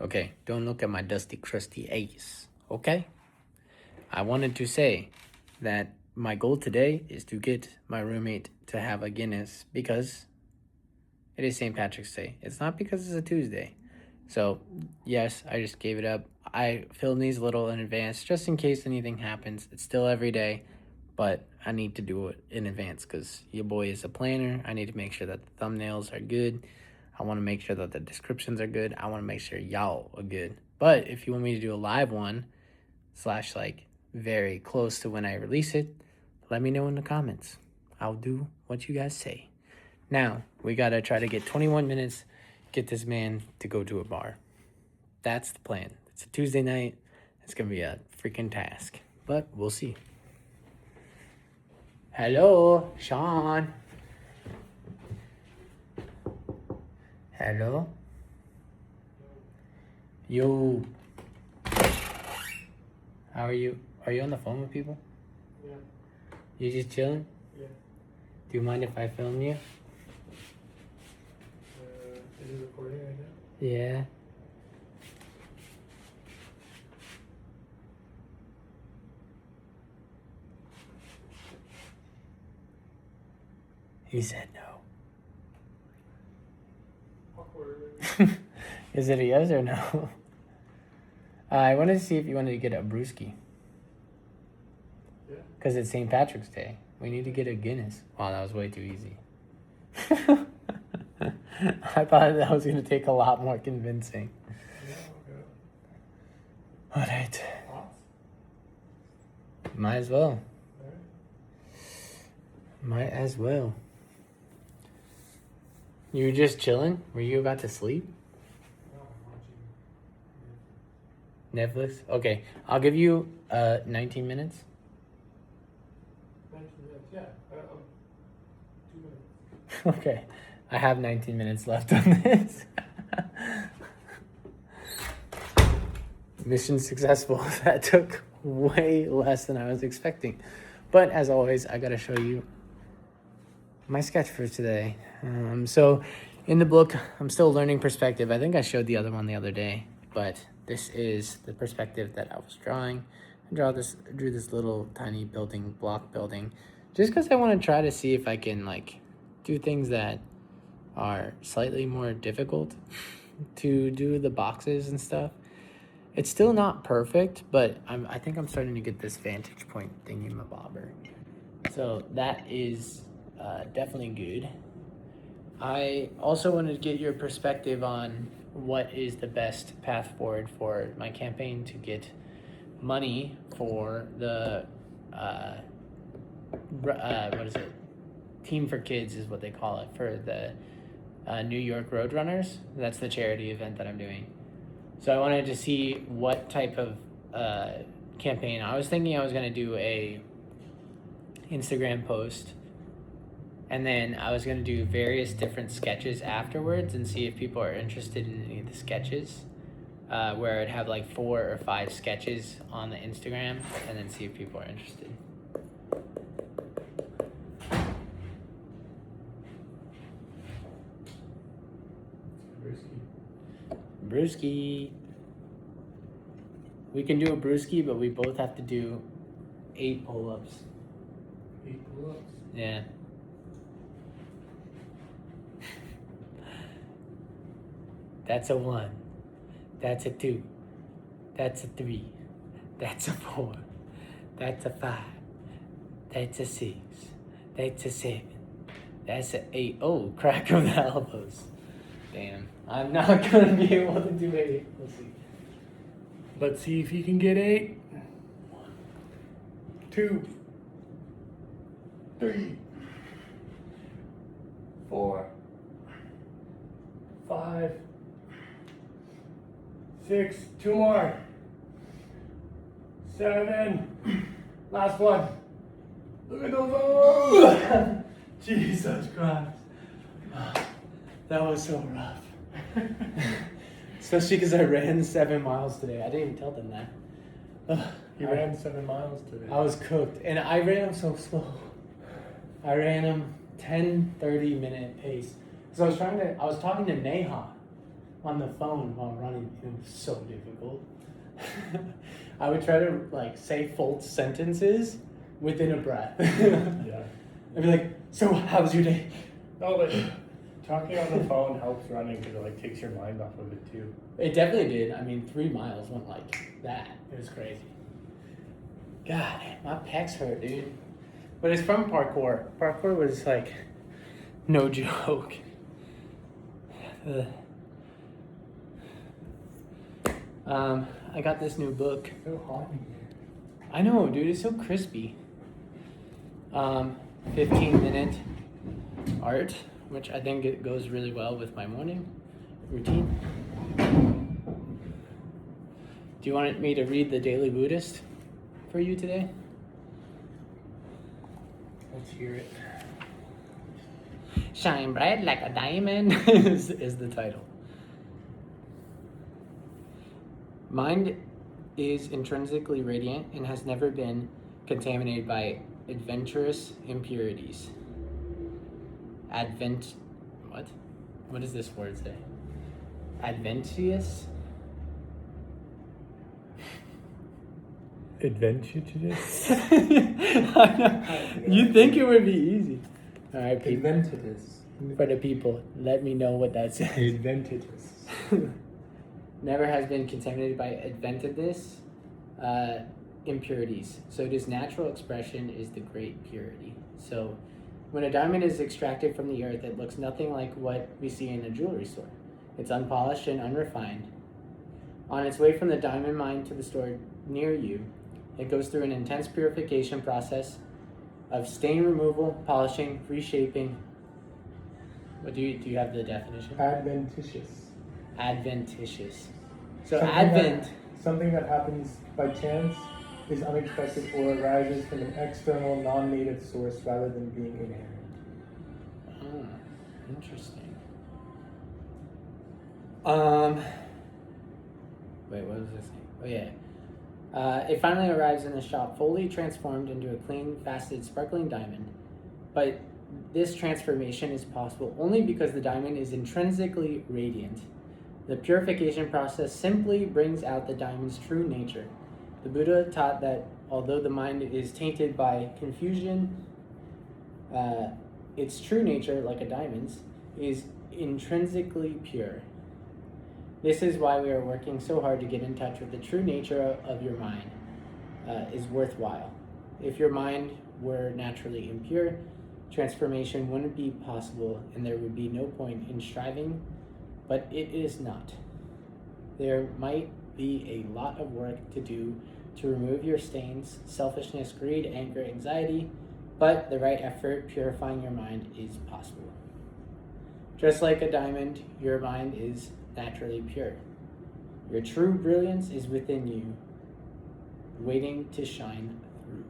Okay, don't look at my dusty, crusty ace. Okay? I wanted to say that my goal today is to get my roommate to have a Guinness because it is St. Patrick's Day. It's not because it's a Tuesday. So, yes, I just gave it up. I filmed these a little in advance just in case anything happens. It's still every day, but I need to do it in advance because your boy is a planner. I need to make sure that the thumbnails are good. I want to make sure that the descriptions are good. I want to make sure y'all are good. But if you want me to do a live one, slash like very close to when I release it, let me know in the comments. I'll do what you guys say. Now, we gotta try to get 21 minutes, get this man to go to a bar. That's the plan. It's a Tuesday night. It's gonna be a freaking task, but we'll see. Hello, Sean. Hello. Yo. How are you? Are you on the phone with people? Yeah. You just chilling? Yeah. Do you mind if I film you? Is it recording right now? Yeah. He said no. Awkward. Is it a yes or no? I wanted to see if you wanted to get a brewski. Yeah. Because it's St. Patrick's Day. We need to get a Guinness. Wow, that was way too easy. I thought that was going to take a lot more convincing. Yeah, okay. All right. Thoughts? Might as well. Alright. Might as well. You were just chilling? Were you about to sleep? No, I'm watching. Netflix? Okay. I'll give you 19 minutes. 19 minutes, yeah. 2 minutes. Okay. I have 19 minutes left on this. Mission successful. That took way less than I was expecting. But as always, I gotta show you my sketch for today. So in the book, I'm still learning perspective. I think I showed the other one the other day, but this is the perspective that I was drawing. I drew this little tiny block building, just because I want to try to see if I can like do things that are slightly more difficult to do the boxes and stuff. It's still not perfect, but I think I'm starting to get this vantage point thingy-mabobber. So that is definitely good. I also wanted to get your perspective on what is the best path forward for my campaign to get money for the what is it? Team for Kids is what they call it, for the New York Roadrunners. That's the charity event that I'm doing. So I wanted to see what type of campaign. I was thinking I was going to do a Instagram post, and then I was going to do various different sketches afterwards and see if people are interested in any of the sketches, where I'd have like 4 or 5 sketches on the Instagram and then see if people are interested. Brewski. We can do a brewski, but we both have to do 8 pull-ups. 8 pull-ups? Yeah. That's a 1. That's a 2. That's a 3. That's a 4. That's a 5. That's a 6. That's a 7. That's a 8. Oh, crack of the elbows. Damn. I'm not gonna be able to do 8. We'll see. Let's see if you can get 8. 2. 3. 4. 5. 6. 2 more. 7. Last one. Look at those arms. Jesus Christ. That was so rough. Especially because I ran 7 miles today. I didn't even tell them that. You ran 7 miles today. I was cooked, and I ran them so slow. I ran them 10, 30-minute pace. So I was talking to Neha, on the phone while running. It was so difficult. I would try to like say full sentences within a breath. Yeah. I'd be like, so how's your day? No, but talking on the phone helps running because it like takes your mind off of it too. It definitely did. I mean, 3 miles went like that. It was crazy. God, my pecs hurt, dude. But it's from parkour. Parkour was like no joke. I got this new book. It's so hot in here. I know, dude. It's so crispy. 15-minute art, which I think it goes really well with my morning routine. Do you want me to read the Daily Buddhist for you today? Let's hear it. Shine bright like a diamond is the title. Mind is intrinsically radiant and has never been contaminated by adventurous impurities. What? What does this word say? Adventitious? Adventitious? I know. You think it would be easy. All right, people. Adventitious. For the people, let me know what that says. Adventitious. Never has been contaminated by adventitious impurities. So its natural expression is the great purity. So when a diamond is extracted from the earth, it looks nothing like what we see in a jewelry store. It's unpolished and unrefined. On its way from the diamond mine to the store near you, it goes through an intense purification process of stain removal, polishing, reshaping. What do you have the definition? Adventitious. Adventitious. So Something something that happens by chance, is unexpected, or arises from an external, non-native source rather than being inherent. Oh, interesting. Wait, what was this thing? Oh yeah. It finally arrives in the shop fully transformed into a clean, faceted, sparkling diamond. But this transformation is possible only because the diamond is intrinsically radiant. The purification process simply brings out the diamond's true nature. The Buddha taught that although the mind is tainted by confusion, its true nature, like a diamond's, is intrinsically pure. This is why we are working so hard to get in touch with the true nature of your mind is worthwhile. If your mind were naturally impure, transformation wouldn't be possible and there would be no point in striving, but it is not. There might be a lot of work to do to remove your stains, selfishness, greed, anger, anxiety, but the right effort purifying your mind is possible. Just like a diamond, your mind is naturally pure. Your true brilliance is within you, waiting to shine through.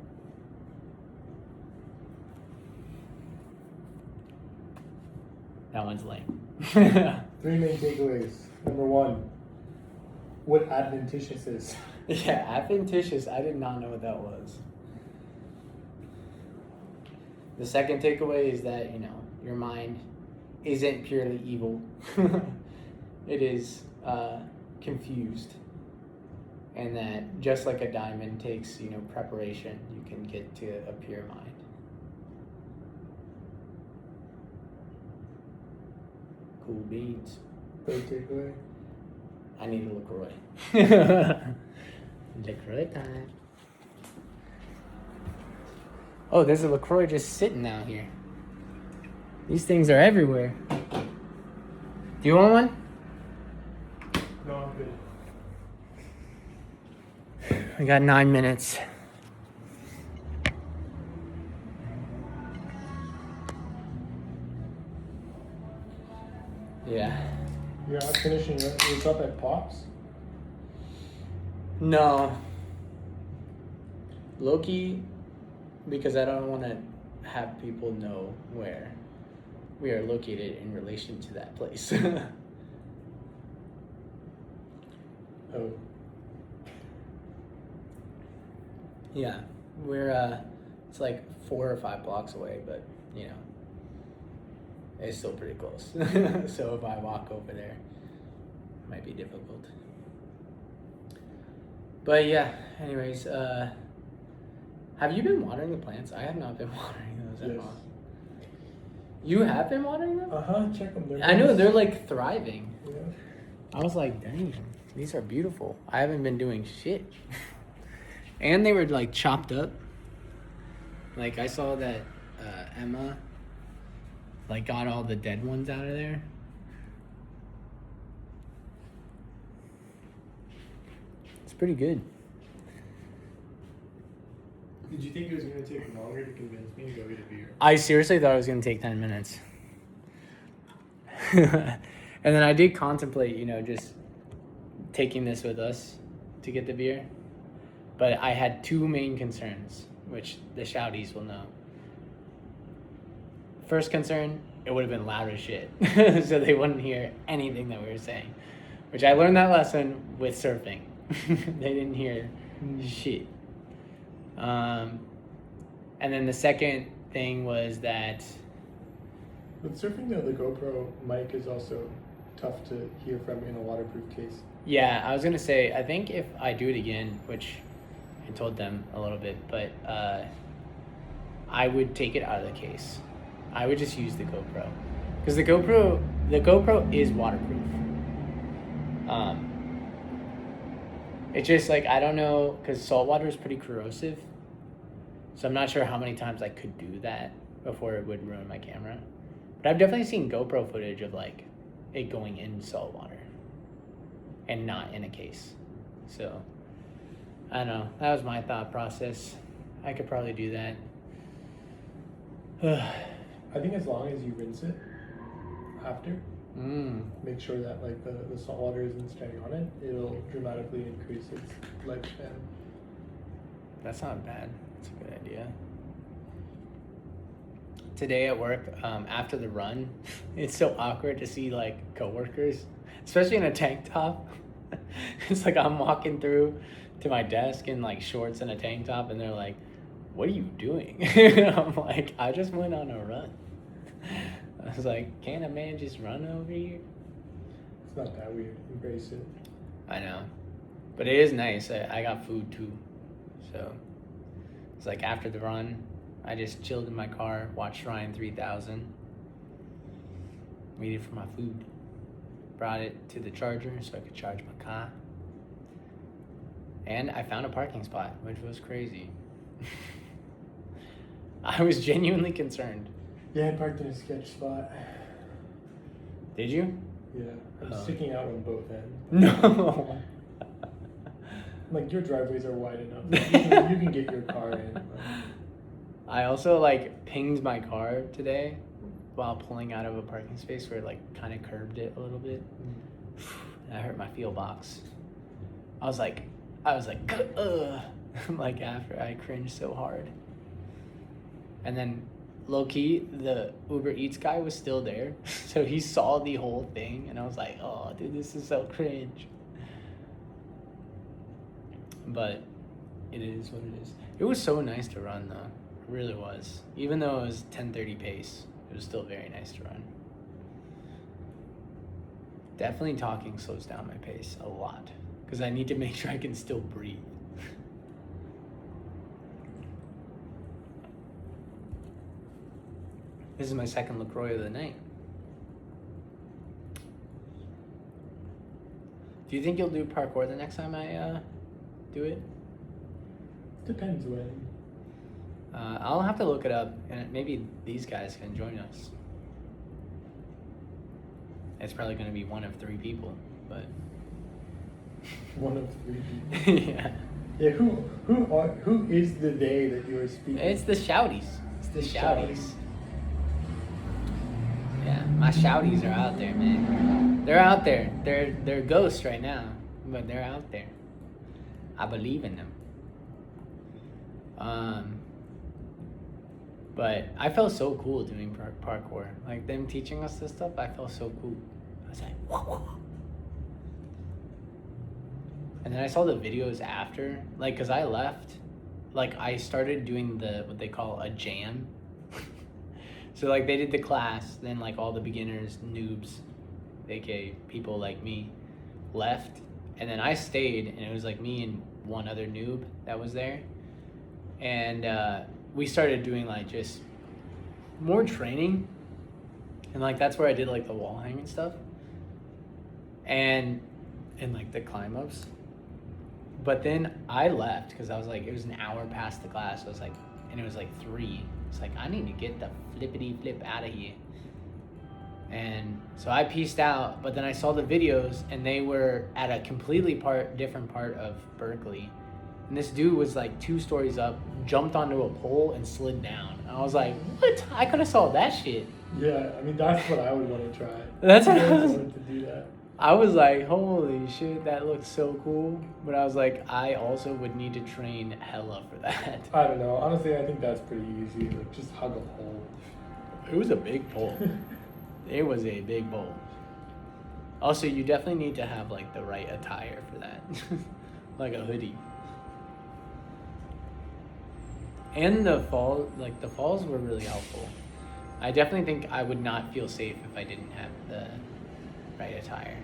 That one's lame. 3 main takeaways. Number 1, what adventitious is. Yeah, adventitious. I did not know what that was. The second takeaway is that, your mind isn't purely evil. It is confused. And that just like a diamond takes, preparation, you can get to a pure mind. Cool beans. Third takeaway. I need a LaCroix. LaCroix time. Oh, there's a LaCroix just sitting out here. These things are everywhere. Do you want one? No, I'm good. We got 9 minutes. Yeah. You're not finishing yours up at Pops? No. Loki, because I don't want to have people know where we are located in relation to that place. Oh. Yeah, we're it's like 4 or 5 blocks away, but it's still pretty close. So if I walk over there, might be difficult. But yeah, anyways, have you been watering the plants? I have not been watering those at Yes. all. You have been watering them? Check them. I know, they're like thriving. Yeah. I was like, dang, these are beautiful. I haven't been doing shit. And they were like chopped up. Like I saw that Emma like got all the dead ones out of there. It's pretty good. Did you think it was going to take longer to convince me to go get a beer? I seriously thought it was going to take 10 minutes. And then I did contemplate, just taking this with us to get the beer. But I had two main concerns, which the shouties will know. First concern, it would have been loud as shit. So they wouldn't hear anything that we were saying. Which I learned that lesson with surfing. They didn't hear shit. And then the second thing was that... With surfing, though, the GoPro mic is also tough to hear from in a waterproof case. Yeah, I was going to say, I think if I do it again, which I told them a little bit, but I would take it out of the case. I would just use the GoPro. Because the GoPro is waterproof. It's just like, I don't know, because salt water is pretty corrosive. So I'm not sure how many times I could do that before it would ruin my camera. But I've definitely seen GoPro footage of like it going in salt water and not in a case. So I don't know. That was my thought process. I could probably do that. I think as long as you rinse it after, make sure that like the salt water isn't staying on it, it'll dramatically increase its lifespan. That's not bad. That's a good idea. Today at work, after the run, it's so awkward to see like coworkers, especially in a tank top. It's like I'm walking through to my desk in like shorts and a tank top, and they're like, "What are you doing?" And I'm like, "I just went on a run." I was like, "Can't a man just run over here?" It's not that weird. Embrace it. I know, but it is nice. I got food too, so it's like after the run, I just chilled in my car, watched Shrine 3000, waited for my food, brought it to the charger so I could charge my car, and I found a parking spot, which was crazy. I was genuinely concerned. Yeah, I parked in a sketch spot. Did you? Yeah, I'm sticking out on both ends. No. Like, your driveways are wide enough. You can get your car in. I also like pinged my car today while pulling out of a parking space where it like kind of curbed it a little bit. That hurt my feel box. I was like, ugh. Like after I cringed so hard. And then low key, the Uber Eats guy was still there. So he saw the whole thing and I was like, oh dude, this is so cringe. But it is what it is. It was so nice to run though. It really was. Even though it was 10:30 pace, it was still very nice to run. Definitely talking slows down my pace a lot because I need to make sure I can still breathe. This is my second LaCroix of the night. Do you think you'll do parkour the next time I do it? Depends when. I'll have to look it up, and maybe these guys can join us. It's probably going to be one of 3 people, but... One of 3 people? Yeah. Yeah, who is the they that you are speaking? It's the shouties. It's the shouties. Yeah, my shouties are out there, man. They're out there. They're ghosts right now, but they're out there. I believe in them. But I felt so cool doing parkour. Like them teaching us this stuff, I felt so cool. I was like, whoa. And then I saw the videos after, like, cause I left, like I started doing what they call a jam. So like they did the class, then like all the beginners, noobs, aka people like me, left, and then I stayed, and it was like me and one other noob that was there, and we started doing like just more training, and like that's where I did like the wall hang and stuff, and like the climb ups. But then I left because I was like, it was an hour past the class. So I was like, and it was like 3. It's like, I need to get the flippity flip out of here. And so I pieced out, but then I saw the videos and they were at a completely different part of Berkeley. And this dude was like 2 stories up, jumped onto a pole and slid down. And I was like, what? I could have saw that shit. Yeah, I mean, that's what I would want to try. That's what I I was... wanted to do that. I was like, holy shit, that looks so cool. But I was like, I also would need to train hella for that. I don't know. Honestly, I think that's pretty easy. Like, just hug a pole. It was a big pole. It was a big pole. Also, you definitely need to have like the right attire for that. Like a hoodie. And the falls were really helpful. I definitely think I would not feel safe if I didn't have the right attire.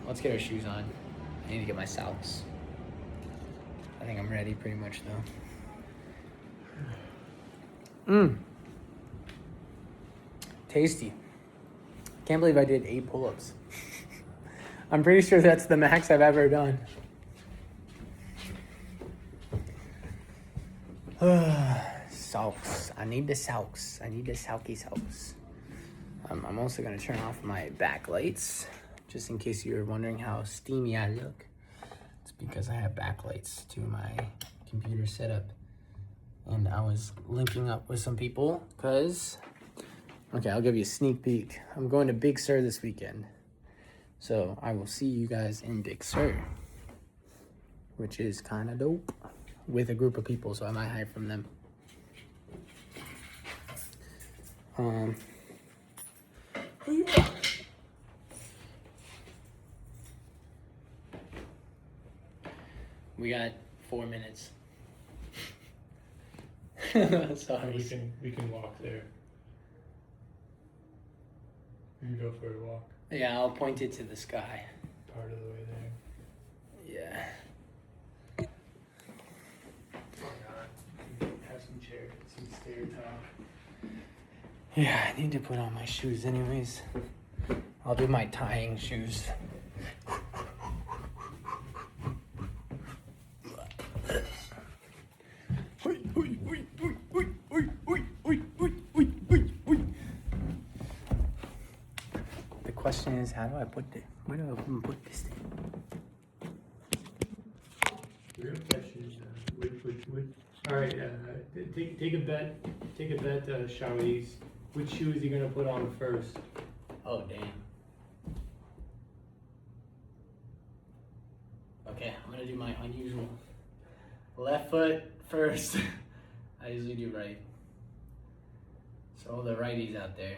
Let's get our shoes on. I need to get my socks. I think I'm ready pretty much though. Tasty. Can't believe I did 8 pull-ups. I'm pretty sure that's the max I've ever done. Socks. I need the socks. I need the salky socks. I'm also going to turn off my backlights, just in case you're wondering how steamy I look. It's because I have backlights to my computer setup. And I was linking up with some people because, okay, I'll give you a sneak peek. I'm going to Big Sur this weekend. So I will see you guys in Big Sur, which is kind of dope, with a group of people, so I might hide from them. We got 4 minutes. Sorry. We can walk there. We can go for a walk. Yeah, I'll point it to the sky. Part of the way there. Yeah. Have some chairs, some stair top. Yeah, I need to put on my shoes anyways. I'll do my tying shoes. The question is, how do I put it? Where do I put this thing? The real question is, all right, take a bet, Shawties. Which shoe is he gonna put on first? Oh, damn. Okay, I'm gonna do my unusual left foot first. I usually do right. So all the righties out there.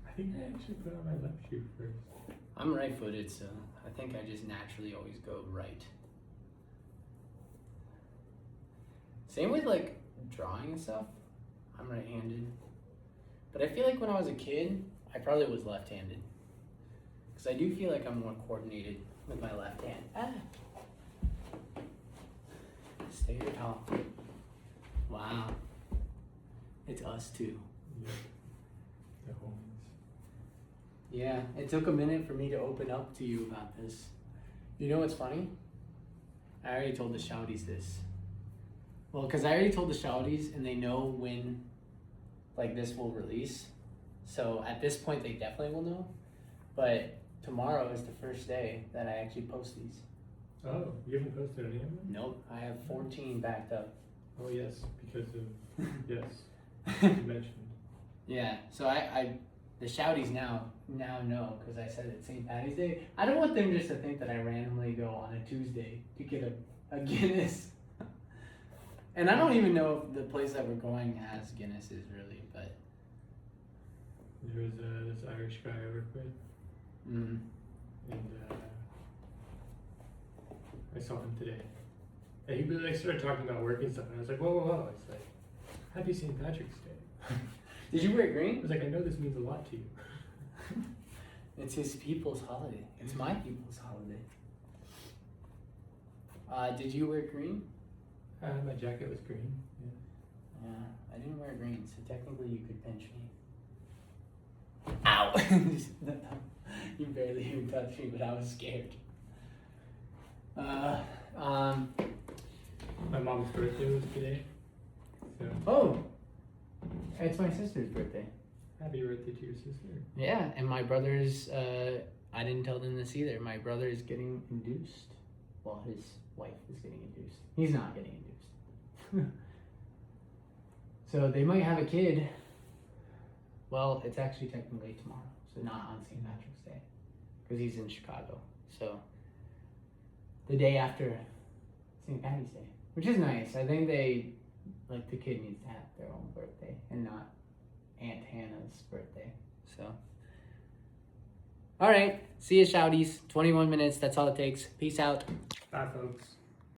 I think I actually put on my left shoe first. I'm right-footed, so I think I just naturally always go right. Same with like drawing and stuff. I'm right-handed. But I feel like when I was a kid, I probably was left-handed. Because I do feel like I'm more coordinated with my left hand. Ah! Stay tall. Wow. It's us too. Yeah. The homies. Yeah, it took a minute for me to open up to you about this. You know what's funny? I already told the Shouties this. Well, because I already told the Shouties and they know when like this will release. So at this point they definitely will know. But tomorrow is the first day that I actually post these. Oh, you haven't posted any of them? Nope, I have 14 backed up. Oh yes, because of yes, you mentioned. Yeah, so I the Shouties now know because I said it's St. Patty's Day. I don't want them just to think that I randomly go on a Tuesday to get a Guinness. And I don't even know if the place that we're going has Guinnesses really, but there was this Irish guy I work with, and I saw him today. And he really started talking about work and stuff, and I was like, whoa. It's like, happy St. Patrick's Day. Did you wear I green? was like, I know this means a lot to you. It's his people's holiday. It's my people's holiday. Did you wear green? My jacket was green. Yeah. Yeah, I didn't wear green, so technically you could pinch me. Ow! You barely even touched me, but I was scared. My mom's birthday was today. So Oh! It's my sister's birthday. happy birthday to your sister. Yeah, and my brother's, I didn't tell them this either. My brother is getting induced. Well, his wife is getting induced. He's not getting induced. So they might have a kid. Well, it's actually technically tomorrow, so not on St. Patrick's Day, because he's in Chicago. So the day after St. Patty's Day, which is nice. I think the kid needs to have their own birthday and not Aunt Hannah's birthday. So, all right, see you, shouties. 21 minutes. That's all it takes. Peace out. Bye, folks.